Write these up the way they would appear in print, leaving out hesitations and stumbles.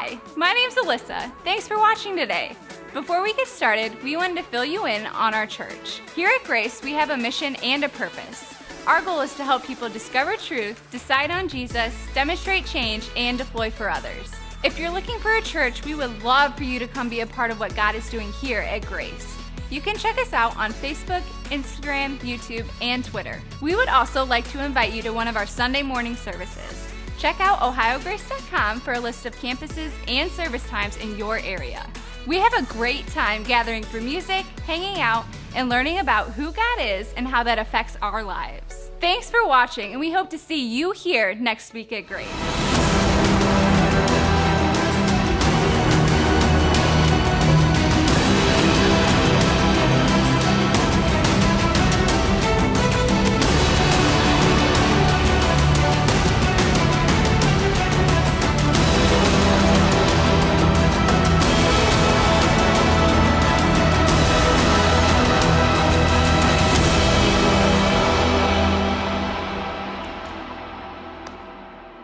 Hi, my name's Alyssa. Thanks for watching today. Before we get started, we wanted to fill you in on our church. Here at Grace, we have a mission and a purpose. Our goal is to help people discover truth, decide on Jesus, demonstrate change, and deploy for others. If you're looking for a church, we would love for you to come be a part of what God is doing here at Grace. You can check us out on Facebook, Instagram, YouTube, and Twitter. We would also like to invite you to one of our Sunday morning services. Check out ohiograce.com for a list of campuses and service times in your area. We have a great time gathering for music, hanging out, and learning about who God is and how that affects our lives. Thanks for watching, and we hope to see you here next week at Grace.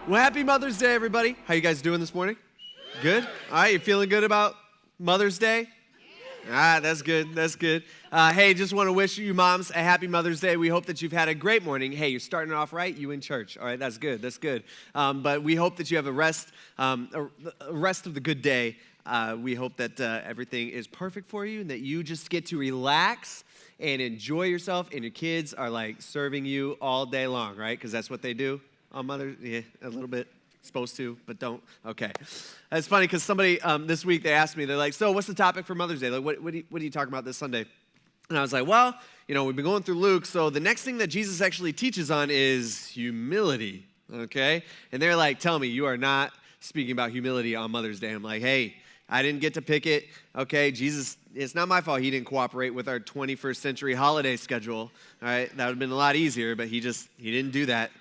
Well, happy Mother's Day, everybody. How you guys doing this morning? Good? All right, you feeling good about Mother's Day? That's good, that's good. Hey, just want to wish you moms a happy Mother's Day. We hope that you've had a great morning. Hey, you're starting off right, you in church. All right, that's good, that's good. But we hope that you have a rest of the good day. We hope that everything is perfect for you and that you just get to relax and enjoy yourself, and your kids are like serving you all day long, right? Because that's what they do. On Mother's, yeah, a little bit. Supposed to, but don't. Okay. It's funny because somebody this week, they asked me, they're like, so what's the topic for Mother's Day? Like, what are you talking about this Sunday? And I was like, well, we've been going through Luke, so the next thing that Jesus actually teaches on is humility, okay? And they're like, tell me, you are not speaking about humility on Mother's Day. I'm like, hey, I didn't get to pick it, okay? Jesus, it's not my fault he didn't cooperate with our 21st century holiday schedule, all right? That would have been a lot easier, but he didn't do that.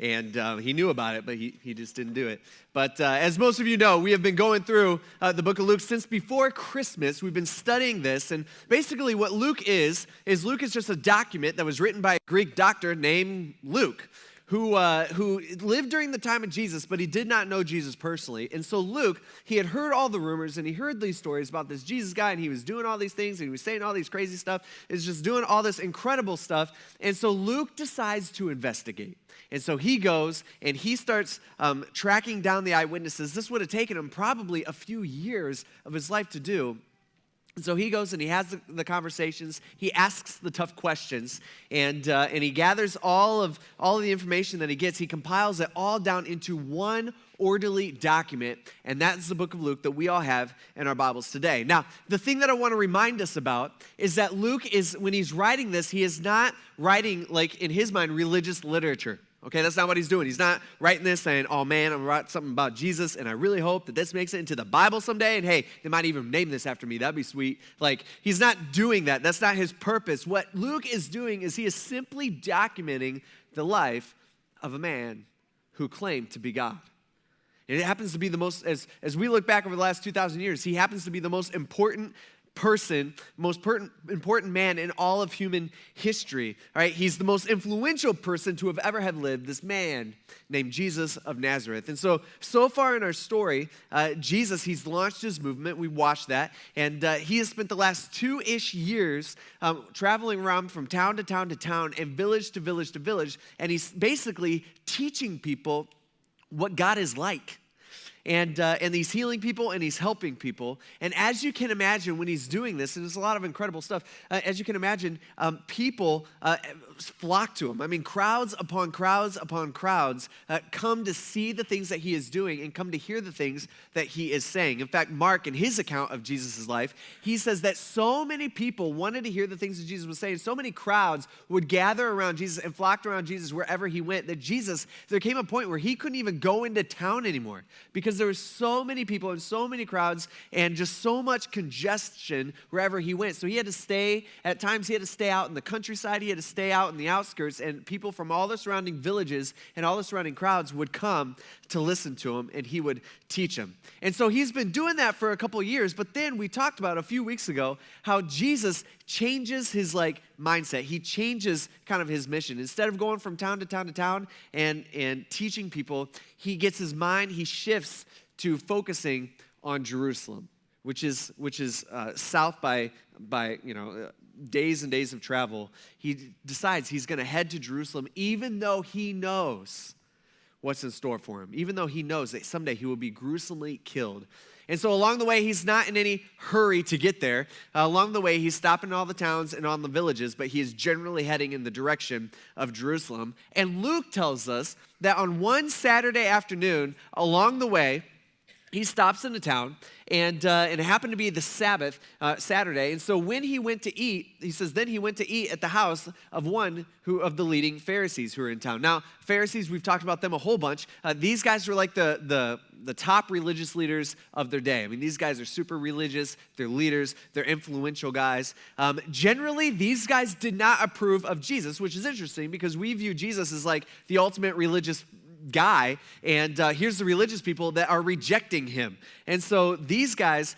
And he knew about it, but he just didn't do it. But as most of you know, we have been going through the book of Luke since before Christmas. We've been studying this. And basically what Luke is Luke is just a document that was written by a Greek doctor named Luke, who lived during the time of Jesus, but he did not know Jesus personally. And so Luke, he had heard all the rumors, and he heard these stories about this Jesus guy, and he was doing all these things, and he was saying all these crazy stuff. He's just doing all this incredible stuff. And so Luke decides to investigate. And so he goes and he starts tracking down the eyewitnesses. This would have taken him probably a few years of his life to do. And so he goes and he has the conversations. He asks the tough questions, and he gathers all of the information that he gets. He compiles it all down into one orderly document, and that's the book of Luke that we all have in our Bibles today. Now, the thing that I want to remind us about is that Luke when he's writing this, he is not writing, like in his mind, religious literature. Okay, that's not what he's doing. He's not writing this saying, oh man, I'm going to write something about Jesus, and I really hope that this makes it into the Bible someday, and hey, they might even name this after me. That'd be sweet. Like, he's not doing that. That's not his purpose. What Luke is doing is he is simply documenting the life of a man who claimed to be God. And it happens to be the most, as we look back over the last 2,000 years, he happens to be the most important person, most important man in all of human history. All right, he's the most influential person to have ever had lived, this man named Jesus of Nazareth. And so far in our story, Jesus, he's launched his movement. We watched that. And he has spent the last 2-ish years traveling around from town to town to town and village to village to village. And he's basically teaching people what God is like. And he's healing people and he's helping people. And as you can imagine, when he's doing this, and there's a lot of incredible stuff, as you can imagine, people flock to him. I mean, crowds upon crowds upon crowds come to see the things that he is doing and come to hear the things that he is saying. In fact, Mark, in his account of Jesus' life, he says that so many people wanted to hear the things that Jesus was saying. So many crowds would gather around Jesus and flocked around Jesus wherever he went, that there came a point where he couldn't even go into town anymore because there were so many people and so many crowds and just so much congestion wherever he went. So he had to stay, at times he had to stay out in the countryside, he had to stay out in the outskirts, and people from all the surrounding villages and all the surrounding crowds would come to listen to him, and he would teach them. And so he's been doing that for a couple of years, but then we talked about a few weeks ago how Jesus changes his mindset. He changes kind of his mission. Instead of going from town to town to town and teaching people, he gets his mind, he shifts to focusing on Jerusalem, which is south by days and days of travel. He decides he's going to head to Jerusalem, even though he knows what's in store for him, even though he knows that someday he will be gruesomely killed. And so along the way, he's not in any hurry to get there. Along the way, he's stopping in all the towns and on the villages, but he is generally heading in the direction of Jerusalem. And Luke tells us that on one Saturday afternoon, along the way, he stops in a town, and it happened to be the Sabbath, Saturday. And so when he went to eat, he says, then he went to eat at the house of one of the leading Pharisees who are in town. Now, Pharisees, we've talked about them a whole bunch. These guys were like the top religious leaders of their day. I mean, these guys are super religious. They're leaders. They're influential guys. Generally, these guys did not approve of Jesus, which is interesting because we view Jesus as like the ultimate religious guy, and here's the religious people that are rejecting him. And so these guys,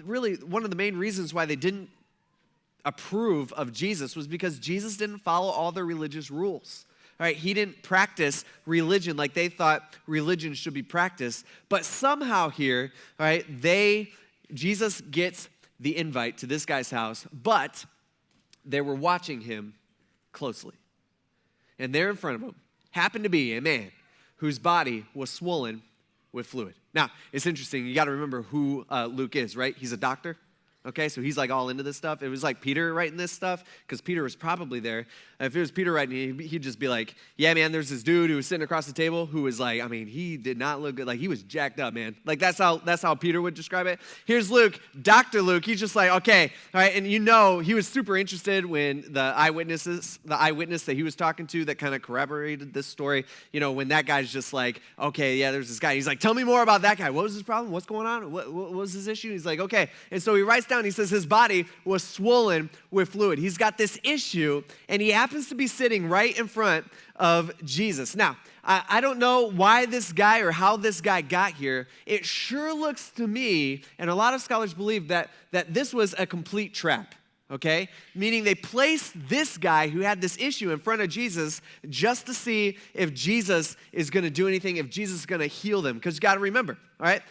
really one of the main reasons why they didn't approve of Jesus was because Jesus didn't follow all their religious rules. All right, he didn't practice religion like they thought religion should be practiced. But somehow here, all right, Jesus gets the invite to this guy's house, but they were watching him closely. And there in front of him happened to be a man whose body was swollen with fluid. Now, it's interesting. You got to remember who Luke is, right? He's a doctor. Okay, so he's like all into this stuff. It was like Peter writing this stuff because Peter was probably there. If it was Peter writing, he'd just be like, yeah, man, there's this dude who was sitting across the table who was like, I mean, he did not look good. Like, he was jacked up, man. Like, that's how Peter would describe it. Here's Luke, Dr. Luke. He's just like, okay, all right. And he was super interested when the eyewitness that he was talking to that kind of corroborated this story, when that guy's just like, okay, yeah, there's this guy. He's like, tell me more about that guy. What was his problem? What's going on? What was his issue? He's like, okay. And so he writes down, he says his body was swollen with fluid. He's got this issue, and he happens to be sitting right in front of Jesus. Now, I don't know why this guy or how this guy got here. It sure looks to me, and a lot of scholars believe that this was a complete trap. Okay? Meaning they placed this guy who had this issue in front of Jesus just to see if Jesus is going to do anything, if Jesus is going to heal them. Because you got to remember, all right?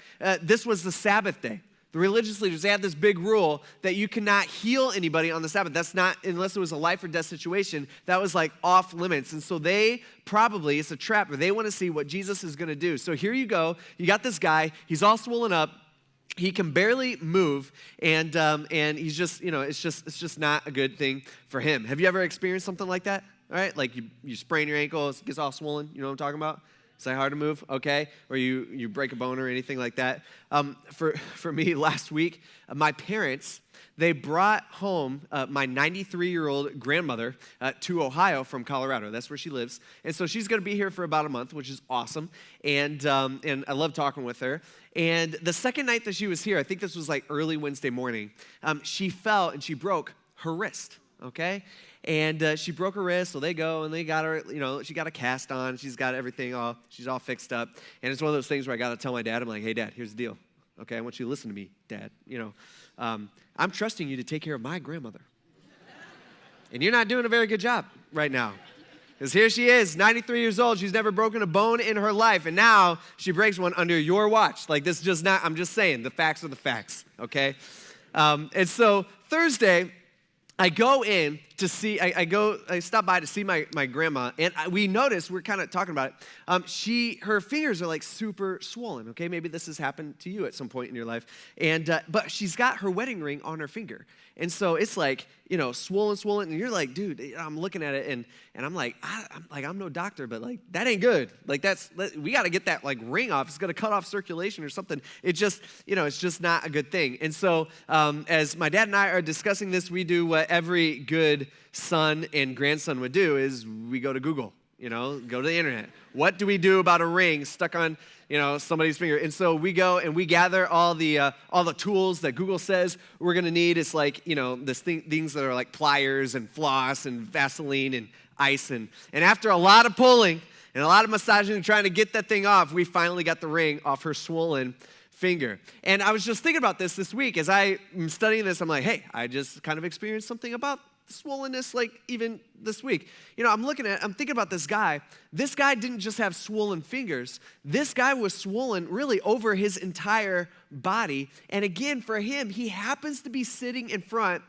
This was the Sabbath day. The religious leaders, they had this big rule that you cannot heal anybody on the Sabbath. That's not, unless it was a life or death situation, that was like off limits. And so it's a trap, but they want to see what Jesus is going to do. So here you go. You got this guy. He's all swollen up. He can barely move, and he's just, it's just not a good thing for him. Have you ever experienced something like that? All right, like you sprain your ankle, it gets all swollen. You know what I'm talking about? Is that hard to move? Okay. Or you break a bone or anything like that. For me, last week, my parents, they brought home my 93-year-old grandmother to Ohio from Colorado. That's where she lives. And so she's going to be here for about a month, which is awesome. And I love talking with her. And the second night that she was here, I think this was like early Wednesday morning, she fell and she broke her wrist, okay? And she broke her wrist, so they go and they got her, she got a cast on. She's got everything she's all fixed up. And it's one of those things where I got to tell my dad, I'm like, hey, Dad, here's the deal. Okay, I want you to listen to me, Dad. I'm trusting you to take care of my grandmother. And you're not doing a very good job right now. Because here she is, 93 years old. She's never broken a bone in her life. And now she breaks one under your watch. Like, this is just not, I'm just saying, the facts are the facts, okay? And so Thursday, I go in to see, I stop by to see my grandma, and we noticed, we're kind of talking about it, her fingers are like super swollen, okay? Maybe this has happened to you at some point in your life. And, but she's got her wedding ring on her finger. And so it's like, swollen, and you're like, dude, I'm looking at it, and I'm like, I'm no doctor, but like, that ain't good. Like, we got to get that like ring off. It's going to cut off circulation or something. It just, it's just not a good thing. And so as my dad and I are discussing this, we do what every good son and grandson would do is we go to Google, go to the internet. What do we do about a ring stuck on, somebody's finger? And so we go and we gather all the tools that Google says we're going to need. It's like, things that are like pliers and floss and Vaseline and ice. And after a lot of pulling and a lot of massaging and trying to get that thing off, we finally got the ring off her swollen finger. And I was just thinking about this week as I am studying this. I'm like, hey, I just kind of experienced something about swollenness like even this week. I'm thinking about this guy. This guy didn't just have swollen fingers. This guy was swollen really over his entire body. And again, for him, he happens to be sitting in front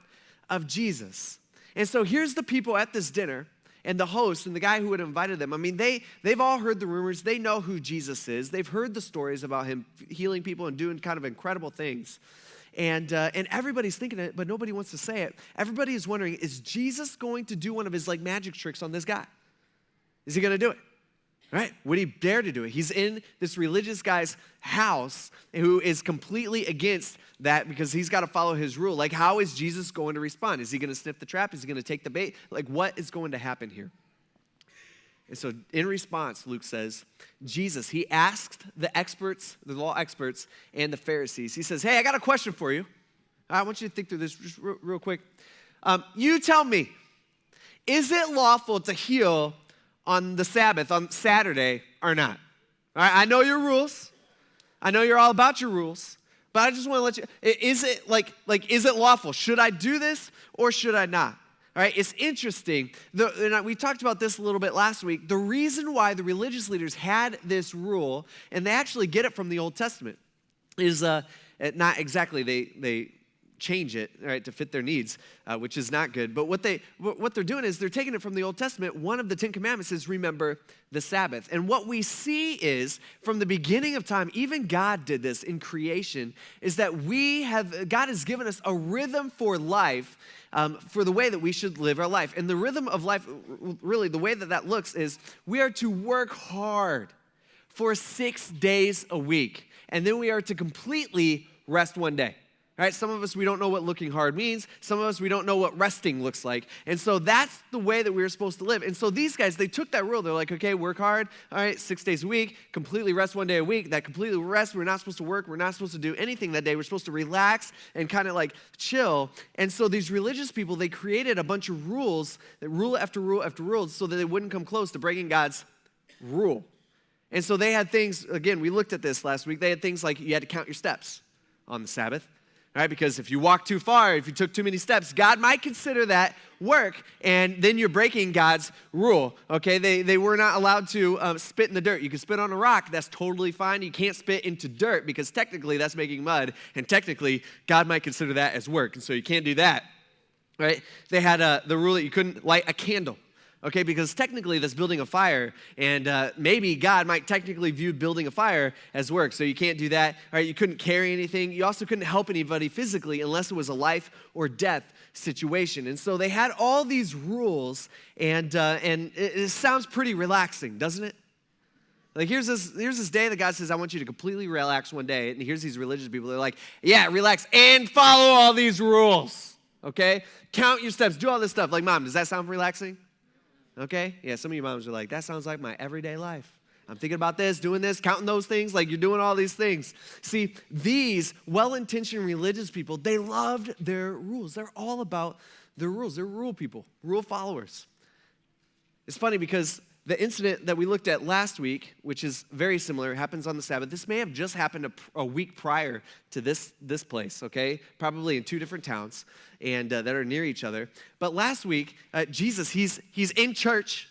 of Jesus. And so here's the people at this dinner, and the host and the guy who had invited them. I mean, they've all heard the rumors. They know who Jesus is. They've heard the stories about him healing people and doing kind of incredible things. And everybody's thinking it, but nobody wants to say it. Everybody is wondering, is Jesus going to do one of his like magic tricks on this guy? Is he going to do it? Right? Would he dare to do it? He's in this religious guy's house who is completely against that because he's got to follow his rule. Like, how is Jesus going to respond? Is he going to sniff the trap? Is he going to take the bait? Like, what is going to happen here? And so in response, Luke says, Jesus, he asked the experts, the law experts, and the Pharisees. He says, hey, I got a question for you. I want you to think through this just real quick. You tell me, is it lawful to heal on the Sabbath, on Saturday, or not? All right, I know your rules. I know you're all about your rules. But I just want to let you, is it is it lawful? Should I do this or should I not? All right, it's interesting. We talked about this a little bit last week. The reason why the religious leaders had this rule, and they actually get it from the Old Testament, is not exactly they change it, right, to fit their needs, which is not good. But what they're doing is they're taking it from the Old Testament. One of the 10 Commandments is remember the Sabbath. And what we see is from the beginning of time, even God did this in creation, is that God has given us a rhythm for life, for the way that we should live our life. And the rhythm of life, really the way that looks is we are to work hard for 6 days a week. And then we are to completely rest one day. Right? Some of us, we don't know what looking hard means. Some of us, we don't know what resting looks like. And so that's the way that we're supposed to live. And so these guys, they took that rule. They're like, okay, work hard. All right, 6 days a week, completely rest one day a week. That completely rest, we're not supposed to work. We're not supposed to do anything that day. We're supposed to relax and kind of like chill. And so these religious people, they created a bunch of rules, rule after rule after rule, so that they wouldn't come close to breaking God's rule. And so they had things, again, we looked at this last week. They had things like you had to count your steps on the Sabbath. Right? Because if you walk too far, if you took too many steps, God might consider that work, and then you're breaking God's rule, okay? They were not allowed to spit in the dirt. You can spit on a rock, that's totally fine. You can't spit into dirt because technically that's making mud, and technically God might consider that as work, and so you can't do that, right? They had the rule that you couldn't light a candle. Okay, because technically that's building a fire, and maybe God might technically view building a fire as work, so you can't do that. All right, you couldn't carry anything. You also couldn't help anybody physically unless it was a life or death situation. And so they had all these rules, and it sounds pretty relaxing, doesn't it? Like here's this day that God says, I want you to completely relax one day, and here's these religious people. They're like, yeah, relax and follow all these rules, okay? Count your steps, do all this stuff. Like, Mom, does that sound relaxing? Okay? Yeah, some of you moms are like, that sounds like my everyday life. I'm thinking about this, doing this, counting those things, like you're doing all these things. See, these well-intentioned religious people, they loved their rules. They're all about their rules. They're rule people, rule followers. It's funny because the incident that we looked at last week, which is very similar, happens on the Sabbath. This may have just happened a week prior to this place, okay? Probably in 2 different towns and that are near each other. But last week, Jesus, he's in church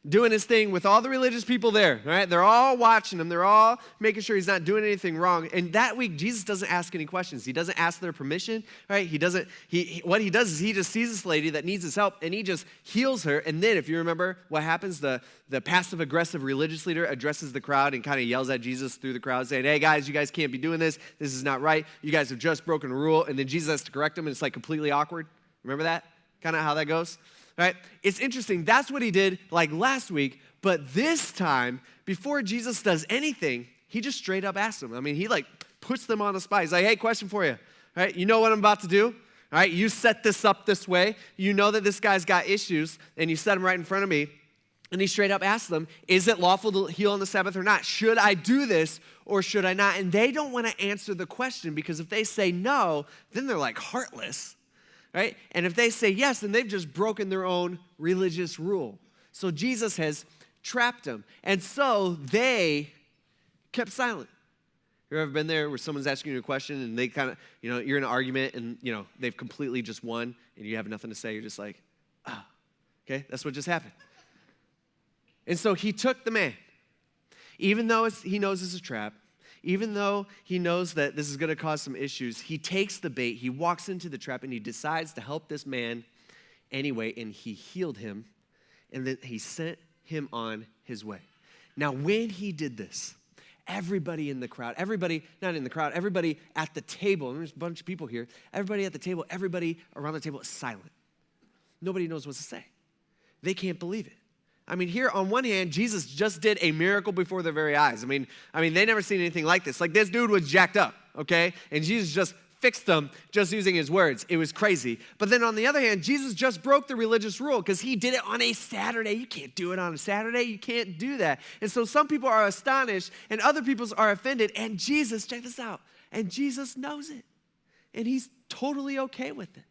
doing his thing with all the religious people there, right? They're all watching him. They're all making sure he's not doing anything wrong. And that week, Jesus doesn't ask any questions. He doesn't ask their permission, right? What he does is he just sees this lady that needs his help, and he just heals her. And then, if you remember what happens, the passive-aggressive religious leader addresses the crowd and kind of yells at Jesus through the crowd, saying, hey, guys, you guys can't be doing this. This is not right. You guys have just broken a rule. And then Jesus has to correct them, and it's like completely awkward. Remember that? Kind of how that goes? Right? It's interesting. That's what he did like last week, but this time, before Jesus does anything, he just straight up asks them. I mean, he like puts them on the spot. He's like, hey, question for you. Right? You know what I'm about to do? All right? You set this up this way. You know that this guy's got issues, and you set him right in front of me. And he straight up asks them, is it lawful to heal on the Sabbath or not? Should I do this or should I not? And they don't want to answer the question because if they say no, then they're like heartless. Right? And if they say yes, then they've just broken their own religious rule. So Jesus has trapped them. And so they kept silent. You ever been there where someone's asking you a question and they kind of, you're in an argument and, they've completely just won and you have nothing to say. You're just like, Okay, that's what just happened. And so he took the man, even though he knows it's a trap, even though he knows that this is going to cause some issues, he takes the bait, he walks into the trap, and he decides to help this man anyway, and he healed him, and then he sent him on his way. Now, when he did this, everybody in the crowd, everybody at the table, and there's a bunch of people here, everybody at the table, everybody around the table is silent. Nobody knows what to say. They can't believe it. I mean, here on one hand, Jesus just did a miracle before their very eyes. I mean, they never seen anything like this. Like, this dude was jacked up, okay? And Jesus just fixed them just using his words. It was crazy. But then on the other hand, Jesus just broke the religious rule because he did it on a Saturday. You can't do it on a Saturday. You can't do that. And so some people are astonished and other people are offended. And Jesus, check this out, and Jesus knows it. And he's totally okay with it.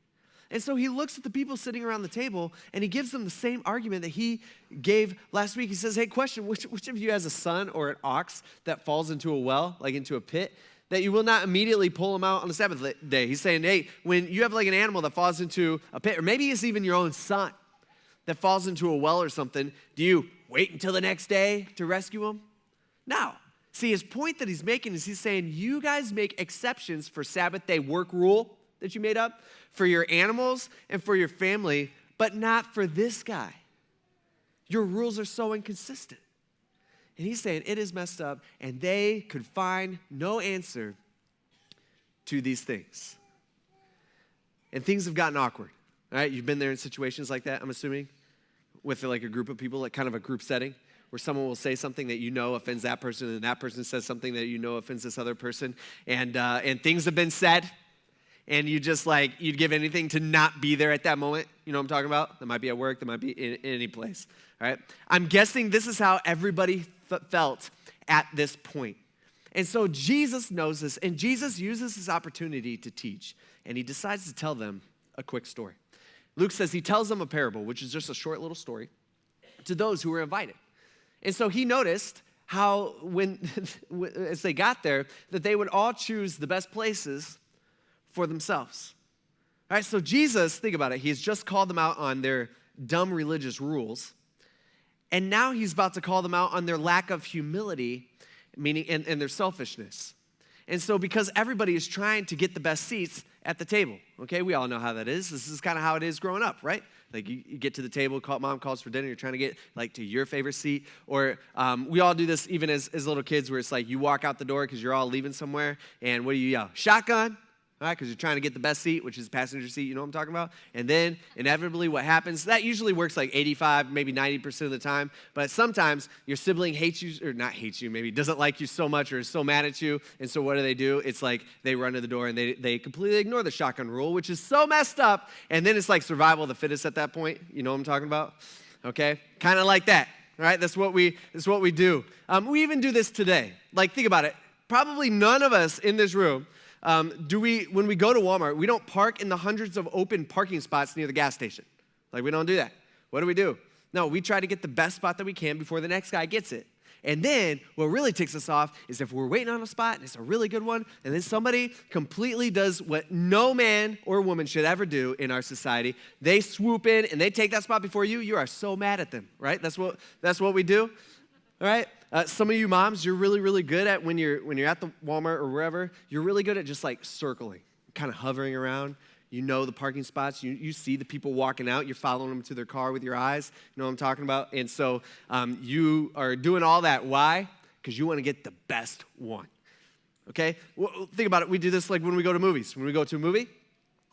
And so he looks at the people sitting around the table and he gives them the same argument that he gave last week. He says, hey, question, which of you has a son or an ox that falls into a well, like into a pit, that you will not immediately pull him out on the Sabbath day? He's saying, hey, when you have like an animal that falls into a pit, or maybe it's even your own son that falls into a well or something, do you wait until the next day to rescue him? No. See, his point that he's making is he's saying, you guys make exceptions for Sabbath day work rule that you made up, for your animals and for your family, but not for this guy. Your rules are so inconsistent. And he's saying it is messed up, and they could find no answer to these things. And things have gotten awkward, all right? You've been there in situations like that, I'm assuming, with like a group of people, like kind of a group setting, where someone will say something that you know offends that person, and that person says something that you know offends this other person, and things have been said, and you just like, you'd give anything to not be there at that moment. You know what I'm talking about? That might be at work, that might be in any place, all right? I'm guessing this is how everybody felt at this point. And so Jesus knows this, and Jesus uses this opportunity to teach, and he decides to tell them a quick story. Luke says he tells them a parable, which is just a short little story, to those who were invited. And so he noticed how when as they got there, that they would all choose the best places for themselves. All right, so Jesus, think about it, he's just called them out on their dumb religious rules, and now he's about to call them out on their lack of humility, meaning and their selfishness. And so because everybody is trying to get the best seats at the table, okay? We all know how that is. This is kind of how it is growing up, right? Like you get to the table, mom calls for dinner, you're trying to get like to your favorite seat. Or we all do this even as little kids where it's like you walk out the door because you're all leaving somewhere, and what do you yell? Shotgun? All right, because you're trying to get the best seat, which is the passenger seat, you know what I'm talking about? And then, inevitably, what happens, that usually works like 85, maybe 90% of the time, but sometimes your sibling hates you, or not hates you, maybe doesn't like you so much or is so mad at you, and so what do? It's like they run to the door and they completely ignore the shotgun rule, which is so messed up, and then it's like survival of the fittest at that point, you know what I'm talking about? Okay, kind of like that, all right? That's what we do. We even do this today. Like, think about it. Probably none of us in this room when we go to Walmart, we don't park in the hundreds of open parking spots near the gas station. Like, we don't do that. What do? No, we try to get the best spot that we can before the next guy gets it. And then what really ticks us off is if we're waiting on a spot and it's a really good one, and then somebody completely does what no man or woman should ever do in our society. They swoop in and they take that spot before you. You are so mad at them, right? That's what we do. All right? Some of you moms, you're really, really good at when you're at the Walmart or wherever, you're really good at just like circling, kind of hovering around. You know the parking spots. You see the people walking out. You're following them to their car with your eyes. You know what I'm talking about? And so you are doing all that. Why? Because you want to get the best one. Okay? Well, think about it. We do this like when we go to movies. When we go to a movie,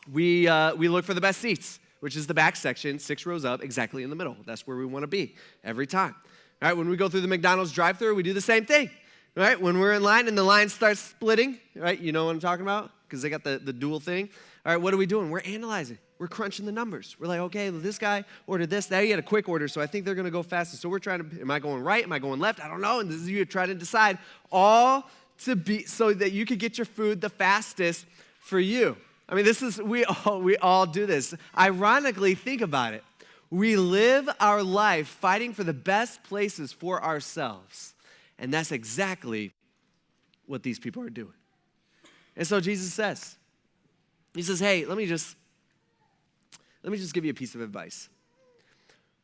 we look for the best seats, which is the back section, 6 rows up, exactly in the middle. That's where we want to be every time. All right, when we go through the McDonald's drive-thru, we do the same thing. All right, when we're in line and the line starts splitting, right, you know what I'm talking about? Because they got the dual thing. All right, what are we doing? We're analyzing. We're crunching the numbers. We're like, okay, this guy ordered this. Now he had a quick order, so I think they're going to go faster. So we're trying to, am I going right? Am I going left? I don't know. And this is you trying to decide all to be so that you could get your food the fastest for you. I mean, we all do this. Ironically, think about it. We live our life fighting for the best places for ourselves. And that's exactly what these people are doing. And so Jesus says, he says, hey, let me just give you a piece of advice.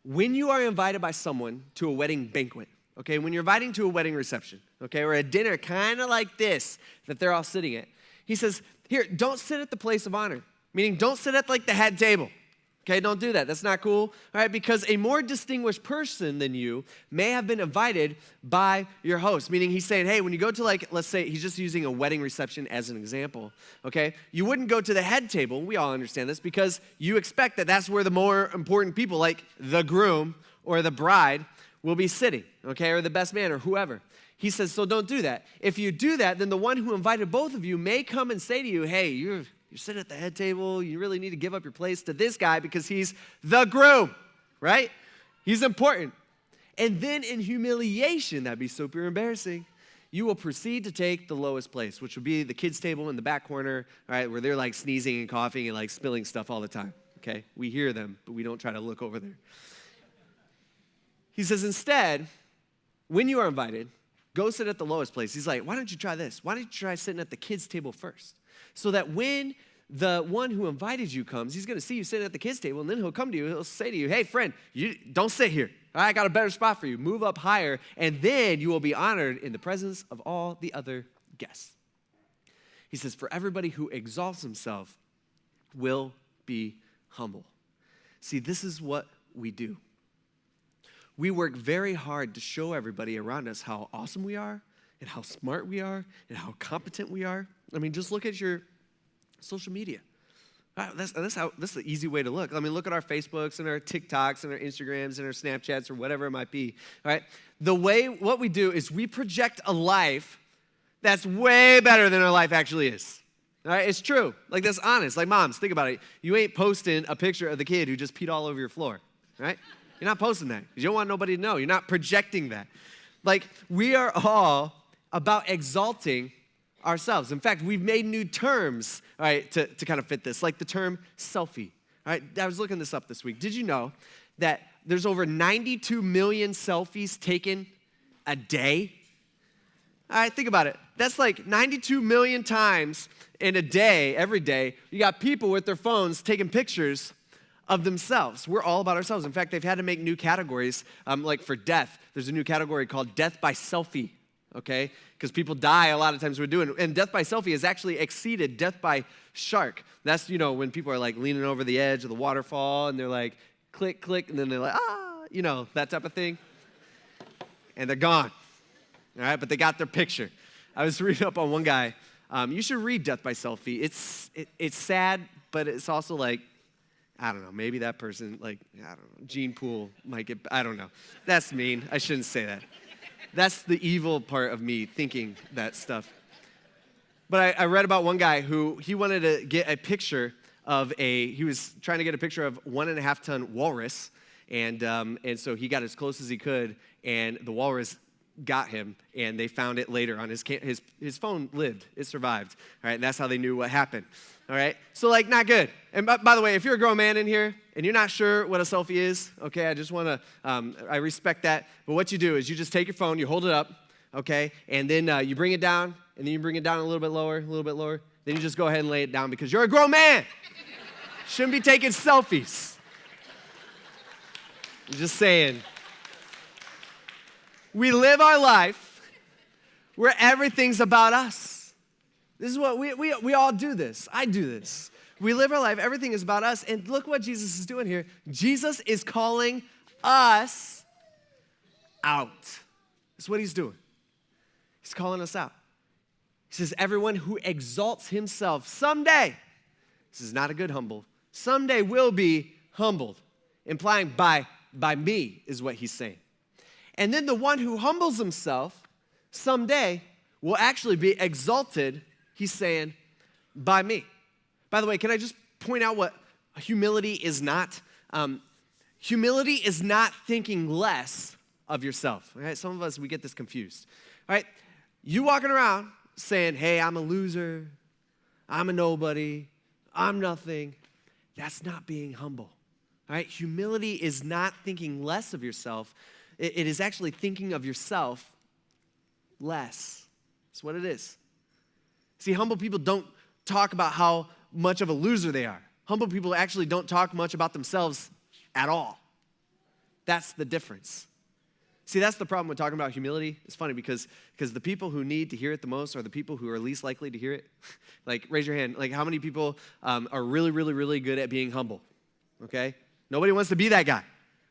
when you are invited by someone to a wedding banquet, okay, when you're inviting to a wedding reception, okay, or a dinner kind of like this that they're all sitting at, he says, here, don't sit at the place of honor, meaning don't sit at like the head table. Okay, don't do that. That's not cool. All right, because a more distinguished person than you may have been invited by your host, meaning he's saying, hey, when you go to like, let's say he's just using a wedding reception as an example, okay? You wouldn't go to the head table, we all understand this, because you expect that that's where the more important people, like the groom or the bride, will be sitting, okay, or the best man or whoever. He says, so don't do that. If you do that, then the one who invited both of you may come and say to you, hey, you're sitting at the head table. You really need to give up your place to this guy because he's the groom, right? He's important. And then in humiliation, that'd be super embarrassing, you will proceed to take the lowest place, which would be the kids' table in the back corner, all right, where they're like sneezing and coughing and like spilling stuff all the time, okay? We hear them, but we don't try to look over there. He says, instead, when you are invited, go sit at the lowest place. He's like, why don't you try this? Why don't you try sitting at the kids' table first? So that when the one who invited you comes, he's going to see you sitting at the kids' table, and then he'll come to you. He'll say to you, hey, friend, you don't sit here. I got a better spot for you. Move up higher, and then you will be honored in the presence of all the other guests. He says, for everybody who exalts himself will be humble. See, this is what we do. We work very hard to show everybody around us how awesome we are and how smart we are and how competent we are. I mean, just look at your social media. That's the easy way to look. I mean, look at our Facebooks and our TikToks and our Instagrams and our Snapchats or whatever it might be, all right? What we do is we project a life that's way better than our life actually is, all right? It's true. Like, that's honest. Like, moms, think about it. You ain't posting a picture of the kid who just peed all over your floor, right? You're not posting that because you don't want nobody to know. You're not projecting that. Like, we are all about exalting ourselves. In fact, we've made new terms, all right, to kind of fit this, like the term selfie. All right, I was looking this up this week. Did you know that there's over 92 million selfies taken a day? All right, think about it. That's like 92 million times in a day, every day, you got people with their phones taking pictures of themselves. We're all about ourselves. In fact, they've had to make new categories, like for death. There's a new category called death by selfie, okay? Because people die a lot of times we're doing it. And death by selfie has actually exceeded death by shark. That's, when people are like leaning over the edge of the waterfall and they're like, click, click, and then they're like, that type of thing. And they're gone, all right? But they got their picture. I was reading up on one guy. You should read Death by Selfie. It's sad, but it's also like, I don't know, maybe that person, Gene Poole might get, I don't know. That's mean. I shouldn't say that. That's the evil part of me thinking that stuff. But I read about one guy who, he wanted to get a picture of he was trying to get a picture of 1.5 ton walrus, and so he got as close as he could, and the walrus got him, and they found it later on his phone lived. It survived, all right? And that's how they knew what happened, all right? So, not good. And by the way, if you're a grown man in here and you're not sure what a selfie is, okay, I just want to, I respect that. But what you do is you just take your phone, you hold it up, okay, and then you bring it down, and then you bring it down a little bit lower, then you just go ahead and lay it down because you're a grown man. Shouldn't be taking selfies. I'm just saying. We live our life where everything's about us. This is what we all do this. I do this. We live our life, everything is about us. And look what Jesus is doing here. Jesus is calling us out. That's what he's doing. He's calling us out. He says, everyone who exalts himself someday, this is not a good humble, someday will be humbled, implying by me is what he's saying. And then the one who humbles himself someday will actually be exalted, he's saying, by me. By the way, can I just point out what humility is not? Humility is not thinking less of yourself. Right? Some of us, we get this confused. All right? You walking around saying, hey, I'm a loser, I'm a nobody, I'm nothing. That's not being humble. All right? Humility is not thinking less of yourself. It is actually thinking of yourself less. That's what it is. See, humble people don't talk about how much of a loser they are. Humble people actually don't talk much about themselves at all. That's the difference. See, that's the problem with talking about humility. It's funny because the people who need to hear it the most are the people who are least likely to hear it. Like, raise your hand. Like, how many people are really, really, really good at being humble? Okay? Nobody wants to be that guy.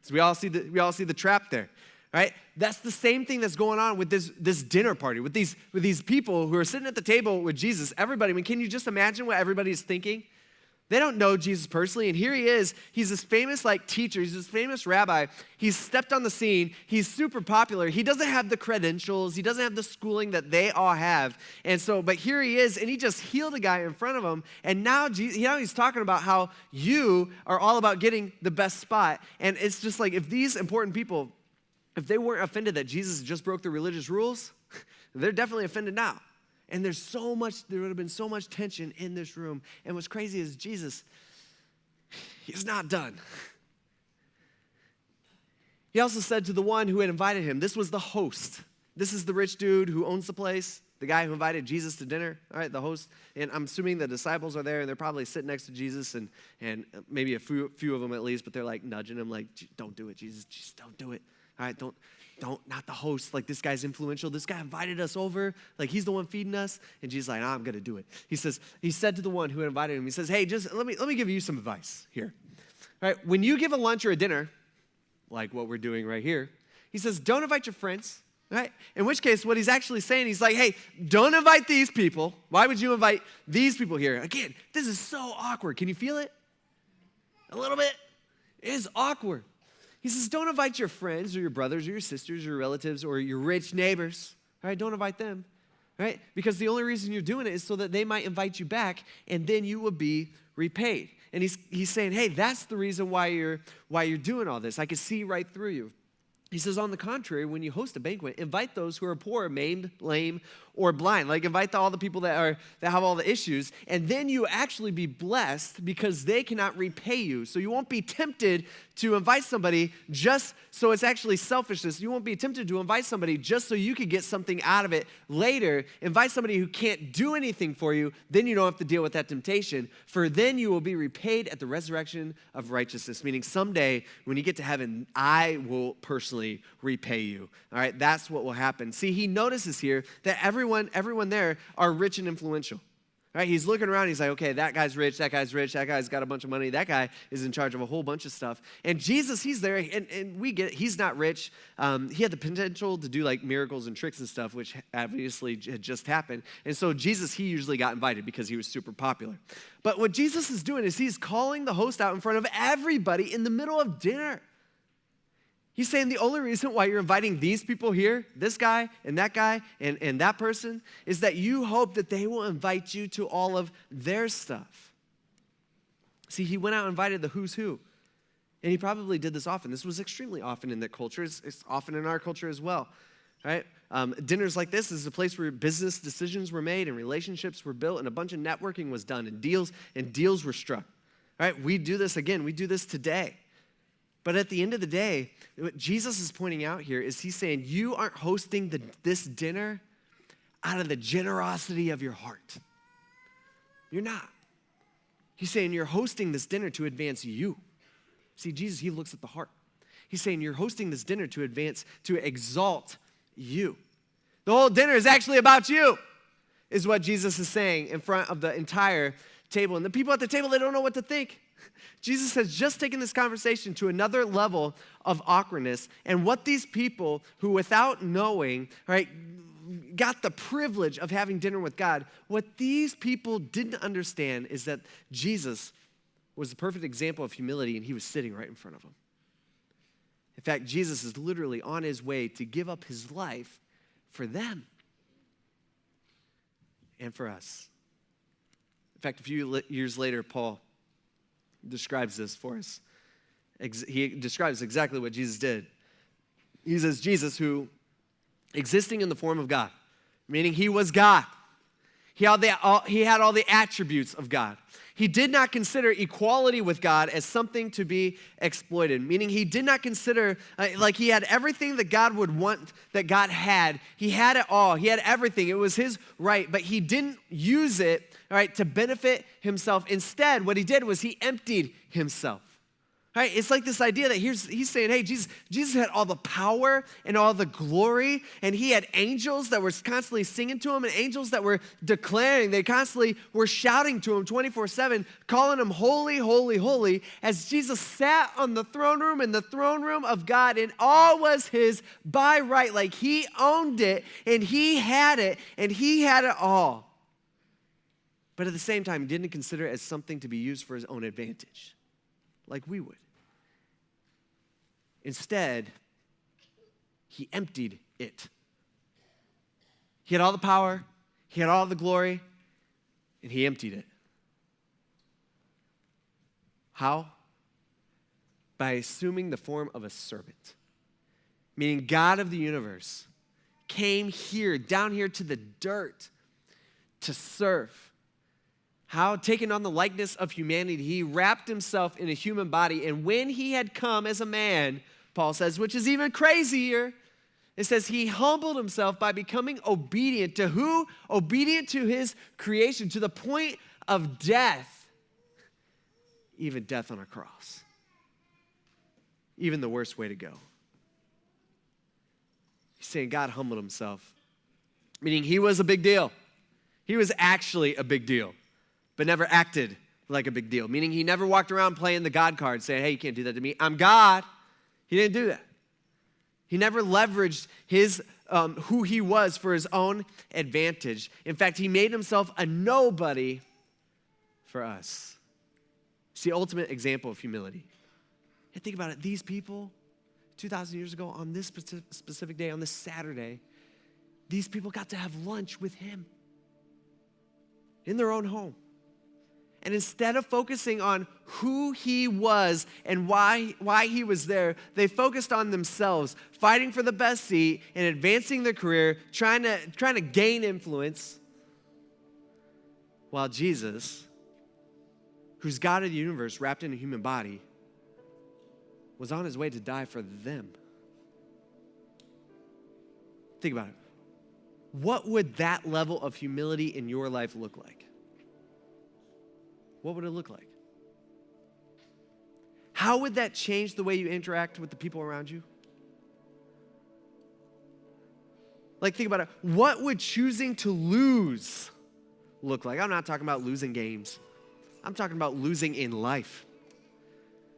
So we all see the trap there, right? That's the same thing that's going on with this dinner party, with these people who are sitting at the table with Jesus. Everybody, I mean, can you just imagine what everybody's thinking? They don't know Jesus personally, and here he is. He's this famous teacher. He's this famous rabbi. He's stepped on the scene. He's super popular. He doesn't have the credentials. He doesn't have the schooling that they all have. And so, but here he is, and he just healed a guy in front of him. And now he's talking about how you are all about getting the best spot. And it's just like, if these important people, if they weren't offended that Jesus just broke the religious rules, they're definitely offended now. And there would have been so much tension in this room. And what's crazy is Jesus, he's not done. He also said to the one who had invited him, this was the host. This is the rich dude who owns the place, the guy who invited Jesus to dinner, all right, the host. And I'm assuming the disciples are there, and they're probably sitting next to Jesus, and maybe a few of them at least, but they're like nudging him like, don't do it, Jesus, just don't do it. All right, don't, not the host. Like, this guy's influential. This guy invited us over. Like, he's the one feeding us. And Jesus is like, I'm going to do it. He said to the one who had invited him, he says, hey, just let me give you some advice here. All right, when you give a lunch or a dinner, like what we're doing right here, he says, don't invite your friends, right? In which case, what he's actually saying, he's like, hey, don't invite these people. Why would you invite these people here? Again, this is so awkward. Can you feel it? A little bit? It is awkward. He says, don't invite your friends or your brothers or your sisters or your relatives or your rich neighbors, right? Don't invite them, right? Because the only reason you're doing it is so that they might invite you back, and then you will be repaid. And he's saying, hey, that's the reason why you're doing all this. I can see right through you. He says, on the contrary, when you host a banquet, invite those who are poor, maimed, lame, or blind. Like, invite all the people that have all the issues, and then you actually be blessed because they cannot repay you. So you won't be tempted to invite somebody just so it's actually selfishness. You won't be tempted to invite somebody just so you could get something out of it later. Invite somebody who can't do anything for you, then you don't have to deal with that temptation. For then you will be repaid at the resurrection of righteousness, meaning someday when you get to heaven, I will personally repay you. All right, that's what will happen. See, he notices here that everyone there are rich and influential. Right? He's looking around, he's like, okay, that guy's rich, that guy's got a bunch of money, that guy is in charge of a whole bunch of stuff. And Jesus, he's there, and we get it, he's not rich. He had the potential to do like miracles and tricks and stuff, which obviously had just happened. And so Jesus, he usually got invited because he was super popular. But what Jesus is doing is he's calling the host out in front of everybody in the middle of dinner. He's saying the only reason why you're inviting these people here, this guy and that person, is that you hope that they will invite you to all of their stuff. See, he went out and invited the who's who. And he probably did this often. This was extremely often in their culture. It's often in our culture as well. Right? Dinners like this is a place where business decisions were made and relationships were built and a bunch of networking was done and deals were struck. Right? We do this again. We do this today. But at the end of the day, what Jesus is pointing out here is he's saying you aren't hosting this dinner out of the generosity of your heart. You're not. He's saying you're hosting this dinner to advance you. See, Jesus, he looks at the heart. He's saying you're hosting this dinner to exalt you. The whole dinner is actually about you, is what Jesus is saying in front of the entire table. And the people at the table, they don't know what to think. Jesus has just taken this conversation to another level of awkwardness. And what these people who, without knowing, right, got the privilege of having dinner with God, what these people didn't understand is that Jesus was the perfect example of humility, and he was sitting right in front of them. In fact, Jesus is literally on his way to give up his life for them and for us. In fact, a few years later, Paul describes this for us. He describes exactly what Jesus did. He says, Jesus, who existing in the form of God, meaning he was God. He had all the attributes of God. He did not consider equality with God as something to be exploited, meaning he did not consider, like he had everything that God would want, that God had. He had it all. He had everything. It was his right, but he didn't use it, all right, to benefit himself. Instead, what he did was he emptied himself. Right? It's like this idea that he's saying, hey, Jesus had all the power and all the glory, and he had angels that were constantly singing to him and angels that were declaring. They constantly were shouting to him 24/7, calling him holy, holy, holy, as Jesus sat on the throne room in the throne room of God, and all was his by right. Like he owned it, and he had it, and he had it all. But at the same time, he didn't consider it as something to be used for his own advantage, like we would. Instead, he emptied it. He had all the power, he had all the glory, and he emptied it. How? By assuming the form of a servant. Meaning God of the universe came here, down here to the dirt, to serve. How? Taking on the likeness of humanity, he wrapped himself in a human body, and when he had come as a man, Paul says, which is even crazier, it says he humbled himself by becoming obedient to who? Obedient to his creation, to the point of death, even death on a cross. Even the worst way to go. He's saying God humbled himself, meaning he was a big deal. He was actually a big deal, but never acted like a big deal, meaning he never walked around playing the God card saying, hey, you can't do that to me. I'm God. He didn't do that. He never leveraged his who he was for his own advantage. In fact, he made himself a nobody for us. It's the ultimate example of humility. And think about it. These people, 2,000 years ago, on this specific day, on this Saturday, these people got to have lunch with him in their own home. And instead of focusing on who he was and why he was there, they focused on themselves, fighting for the best seat and advancing their career, trying to gain influence. While Jesus, who's God of the universe wrapped in a human body, was on his way to die for them. Think about it. What would that level of humility in your life look like? What would it look like? How would that change the way you interact with the people around you? Like, think about it. What would choosing to lose look like? I'm not talking about losing games. I'm talking about losing in life.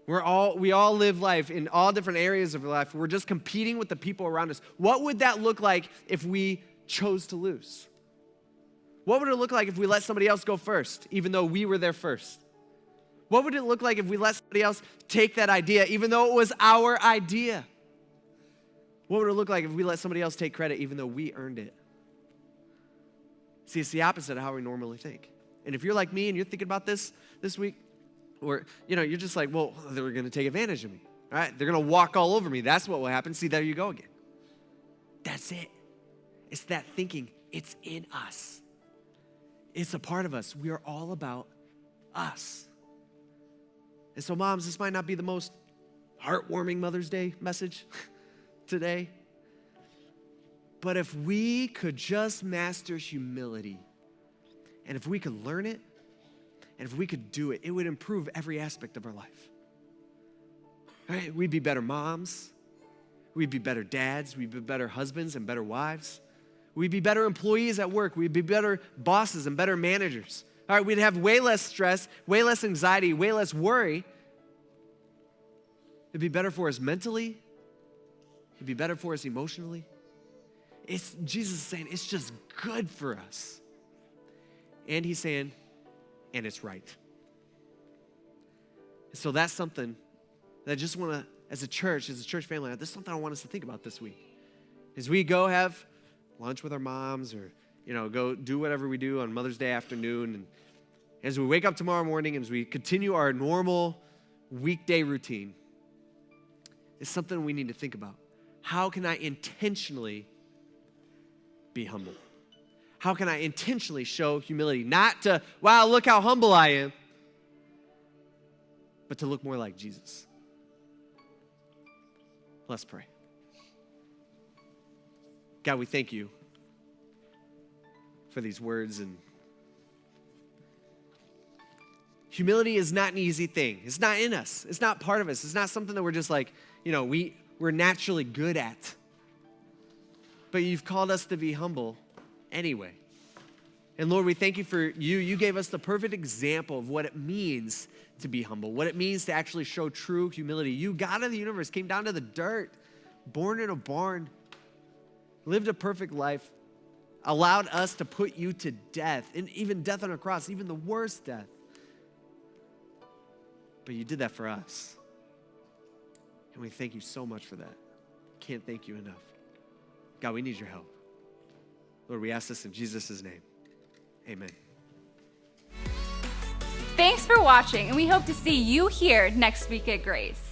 We all live life in all different areas of life. We're just competing with the people around us. What would that look like if we chose to lose? What would it look like if we let somebody else go first, even though we were there first? What would it look like if we let somebody else take that idea, even though it was our idea? What would it look like if we let somebody else take credit, even though we earned it? See, it's the opposite of how we normally think. And if you're like me and you're thinking about this week, or you're just like, well, they're going to take advantage of me, right? They're going to walk all over me. That's what will happen. See, there you go again. That's it. It's that thinking. It's in us. It's a part of us. We are all about us. And so, moms, this might not be the most heartwarming Mother's Day message today, but if we could just master humility, and if we could learn it, and if we could do it, it would improve every aspect of our life. Right? We'd be better moms. We'd be better dads. We'd be better husbands and better wives. We'd be better employees at work. We'd be better bosses and better managers. All right, we'd have way less stress, way less anxiety, way less worry. It'd be better for us mentally. It'd be better for us emotionally. Jesus is saying it's just good for us. And he's saying, and it's right. So that's something that I just want to, as a church family, this is something I want us to think about this week. As we go have lunch with our moms or, go do whatever we do on Mother's Day afternoon. And as we wake up tomorrow morning and as we continue our normal weekday routine, it's something we need to think about. How can I intentionally be humble? How can I intentionally show humility? Not to, wow, look how humble I am, but to look more like Jesus. Let's pray. God, we thank you for these words and Humility is not an easy thing. It's not in us. It's not part of us. It's not something that we're just like, we're naturally good at. But you've called us to be humble anyway. And Lord, we thank you for you. You gave us the perfect example of what it means to be humble, what it means to actually show true humility. You, God of the universe, came down to the dirt, born in a barn, lived a perfect life, allowed us to put you to death, and even death on a cross, even the worst death. But you did that for us. And we thank you so much for that. Can't thank you enough. God, we need your help. Lord, we ask this in Jesus' name. Amen. Thanks for watching, and we hope to see you here next week at Grace.